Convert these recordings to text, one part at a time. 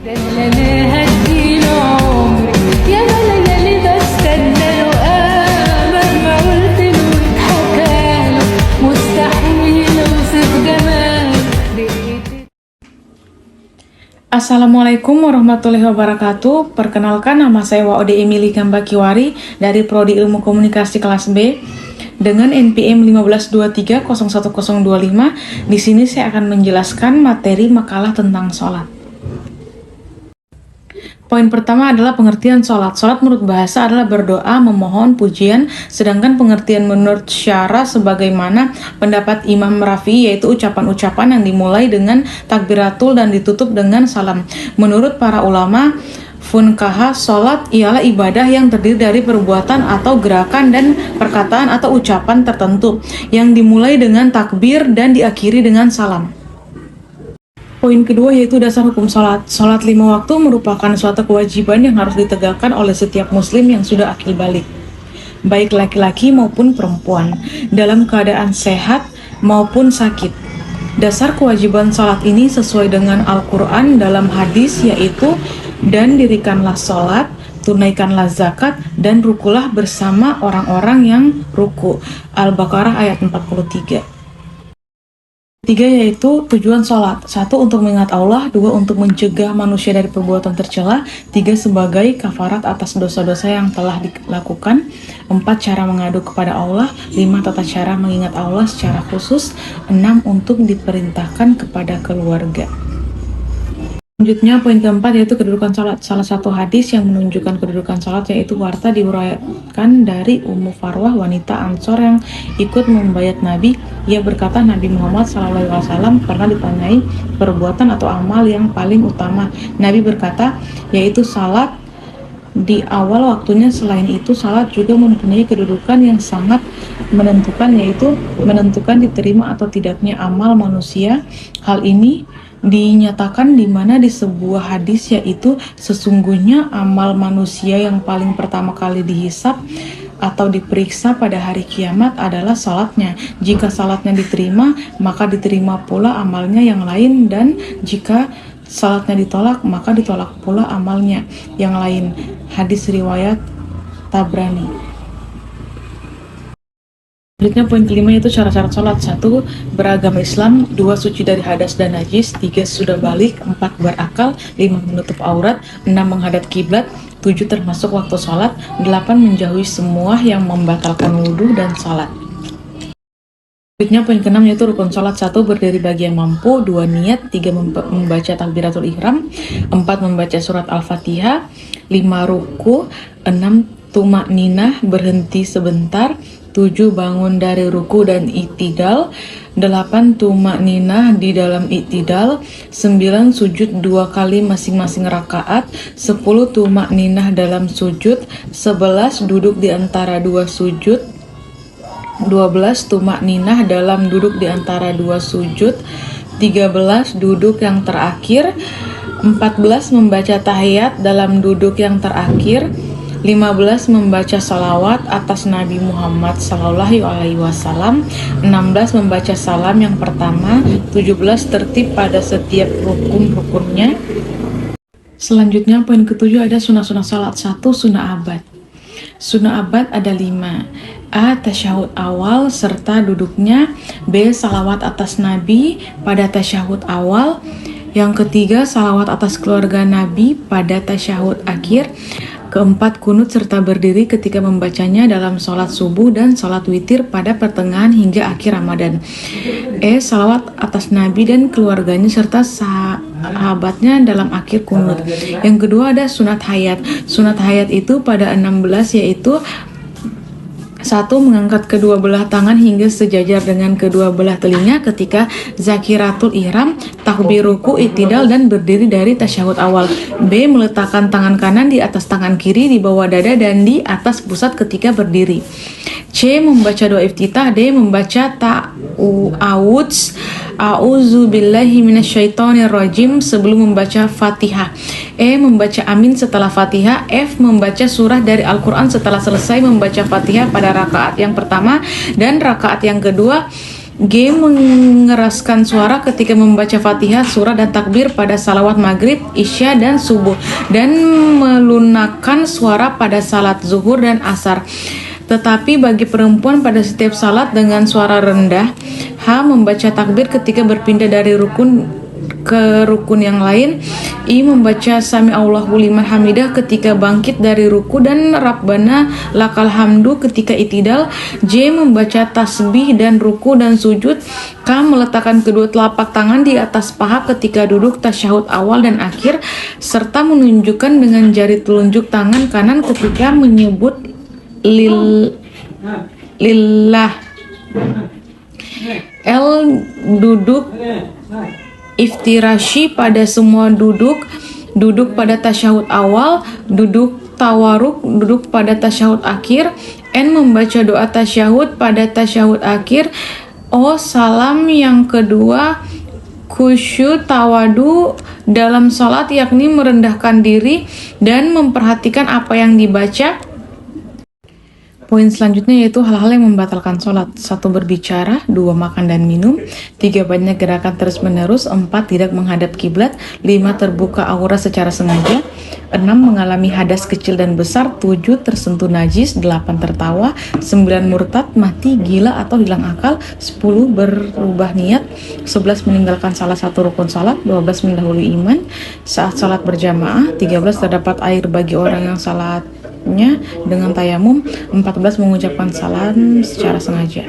لنا هدينا عمري يا ليالي بستنى له مهما قلت له اتحكاله مستحيل اوصف جماله. Assalamualaikum warahmatullahi wabarakatuh. Perkenalkan, nama saya Waode Emily Gambakiwari dari Prodi Ilmu Komunikasi kelas B dengan NPM 1523010025. Di sini saya akan menjelaskan materi makalah tentang sholat. Poin pertama adalah pengertian sholat. Sholat menurut bahasa adalah berdoa, memohon, pujian, sedangkan pengertian menurut syara sebagaimana pendapat Imam Rafi'i yaitu ucapan-ucapan yang dimulai dengan takbiratul dan ditutup dengan salam. Menurut para ulama fuqaha, sholat ialah ibadah yang terdiri dari perbuatan atau gerakan dan perkataan atau ucapan tertentu yang dimulai dengan takbir dan diakhiri dengan salam. Poin kedua yaitu dasar hukum sholat. Sholat 5 waktu merupakan suatu kewajiban yang harus ditegakkan oleh setiap muslim yang sudah akil balik, baik laki-laki maupun perempuan, dalam keadaan sehat maupun sakit. Dasar kewajiban sholat ini sesuai dengan Al-Quran dalam hadis yaitu, dan dirikanlah sholat, tunaikanlah zakat, dan rukulah bersama orang-orang yang ruku. Al-Baqarah ayat 43. Tiga yaitu tujuan sholat. 1. Untuk mengingat Allah. 2. Untuk mencegah manusia dari perbuatan tercela. 3. Sebagai kafarat atas dosa-dosa yang telah dilakukan. 4. Cara mengadu kepada Allah. 5. Tata cara mengingat Allah secara khusus. 6. Untuk diperintahkan kepada keluarga. Selanjutnya poin keempat yaitu kedudukan sholat. Salah satu hadis yang menunjukkan kedudukan sholat yaitu warta diuraikan dari Ummu Farwah, wanita Ansor yang ikut membayat Nabi. Ia berkata, Nabi Muhammad SAW pernah ditanyai perbuatan atau amal yang paling utama. Nabi berkata, yaitu salat di awal waktunya. Selain itu, salat juga mempunyai kedudukan yang sangat menentukan, yaitu menentukan diterima atau tidaknya amal manusia. Hal ini dinyatakan di mana di sebuah hadis yaitu sesungguhnya amal manusia yang paling pertama kali dihisab atau diperiksa pada hari kiamat adalah salatnya. Jika salatnya diterima, maka diterima pula amalnya yang lain, dan jika salatnya ditolak, maka ditolak pula amalnya yang lain. Hadis riwayat Tabrani. Selanjutnya poin kelima yaitu syarat-syarat sholat. 1. Beragama Islam. 2. Suci dari hadas dan najis. 3. Sudah balik. 4. Berakal. 5. Menutup aurat. 6. Menghadap kiblat. 7. Termasuk waktu sholat. 8. Menjauhi semua yang membatalkan wudhu dan sholat. Selanjutnya poin keenam yaitu rukun sholat. 1. Berdiri bagi yang mampu. 2. Niat. 3. Membaca takbiratul ihram. 4. Membaca surat Al-Fatihah. 5. Ruku. 6. Tumakninah, berhenti sebentar. 7. Bangun dari ruku dan i'tidal. 8. Tumakninah di dalam i'tidal. 9. Sujud 2 kali masing-masing rakaat. 10. Tumakninah dalam sujud. 11. Duduk di antara dua sujud. 12. Tumakninah dalam duduk di antara dua sujud. 13. Duduk yang terakhir. 14. Membaca tahiyat dalam duduk yang terakhir. 15. Membaca salawat atas Nabi Muhammad SAW. 16. Membaca salam yang pertama. 17. Tertib pada setiap rukun-rukunnya. Selanjutnya poin ketujuh ada sunnah-sunnah salat. 1. Sunnah abad. Sunnah abad ada 5. A. Tasyahud awal serta duduknya. B. Salawat atas Nabi pada tasyahud awal. Yang ketiga, salawat atas keluarga Nabi pada tasyahud akhir. Keempat, kunut serta berdiri ketika membacanya dalam sholat subuh dan sholat witir pada pertengahan hingga akhir Ramadan. E. Salawat atas Nabi dan keluarganya serta sahabatnya dalam akhir kunut. Yang kedua ada sunat hayat. Sunat hayat itu pada 16 yaitu 1. Mengangkat kedua belah tangan hingga sejajar dengan kedua belah telinga ketika zakiratul ihram, takbir ruku, i'tidal, dan berdiri dari tasyahud awal. B. Meletakkan tangan kanan di atas tangan kiri di bawah dada dan di atas pusat ketika berdiri. C. Membaca doa iftitah. D. Membaca ta'awudz, a'udzubillahi minasyaitonirrajim sebelum membaca Fatihah. E. Membaca amin setelah Fatihah. F. Membaca surah dari Al-Quran setelah selesai membaca Fatihah pada rakaat yang pertama dan rakaat yang kedua. G. Mengeraskan suara ketika membaca Fatihah, surah, dan takbir pada salawat maghrib, isya, dan subuh, dan melunakkan suara pada salat zuhur dan asar. Tetapi bagi perempuan pada setiap salat dengan suara rendah. H. Membaca takbir ketika berpindah dari rukun ke rukun yang lain. I. Membaca sami Allahu liman hamidah ketika bangkit dari ruku dan rabbana lakal hamdu ketika itidal. J. Membaca tasbih dan ruku dan sujud. K. Meletakkan kedua telapak tangan di atas paha ketika duduk tasyahud awal dan akhir, serta menunjukkan dengan jari telunjuk tangan kanan ketika menyebut lillah. L. Duduk iftirashi pada semua duduk pada tasyahud awal, duduk tawaruk, duduk pada tasyahud akhir. N. Membaca doa tasyahud pada tasyahud akhir. O. Salam yang kedua khusyuk tawadu dalam salat, yakni merendahkan diri dan memperhatikan apa yang dibaca. Poin selanjutnya yaitu hal-hal yang membatalkan sholat. 1. Berbicara. 2. Makan dan minum. 3. Banyak gerakan terus-menerus. 4. Tidak menghadap kiblat. 5. Terbuka aurat secara sengaja. 6. Mengalami hadas kecil dan besar. 7. Tersentuh najis. 8. Tertawa. 9. Murtad, mati, gila, atau hilang akal. 10. Berubah niat. 11. Meninggalkan salah satu rukun salat. 12. Mendahului iman saat salat berjamaah. 13. Terdapat air bagi orang yang salatnya dengan tayamum. 14. Mengucapkan salam secara sengaja.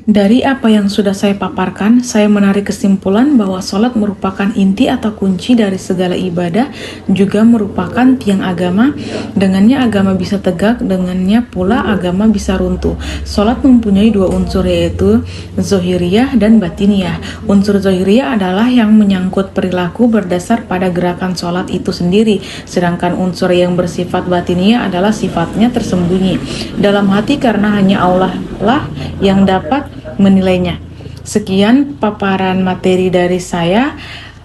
Dari apa yang sudah saya paparkan, saya menarik kesimpulan bahwa sholat merupakan inti atau kunci dari segala ibadah, juga merupakan tiang agama. Dengannya agama bisa tegak, dengannya pula agama bisa runtuh. Sholat mempunyai dua unsur, yaitu zohiriyah dan batiniyah. Unsur zohiriyah adalah yang menyangkut perilaku berdasar pada gerakan sholat itu sendiri, sedangkan unsur yang bersifat batiniyah adalah sifatnya tersembunyi dalam hati, karena hanya Allah lah yang dapat menilainya. Sekian paparan materi dari saya.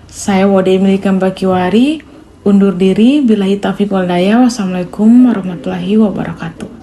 Saya Wode Milikan Bakiwari undur diri. Billahi taufiq wal hidayah. Wassalamualaikum warahmatullahi wabarakatuh.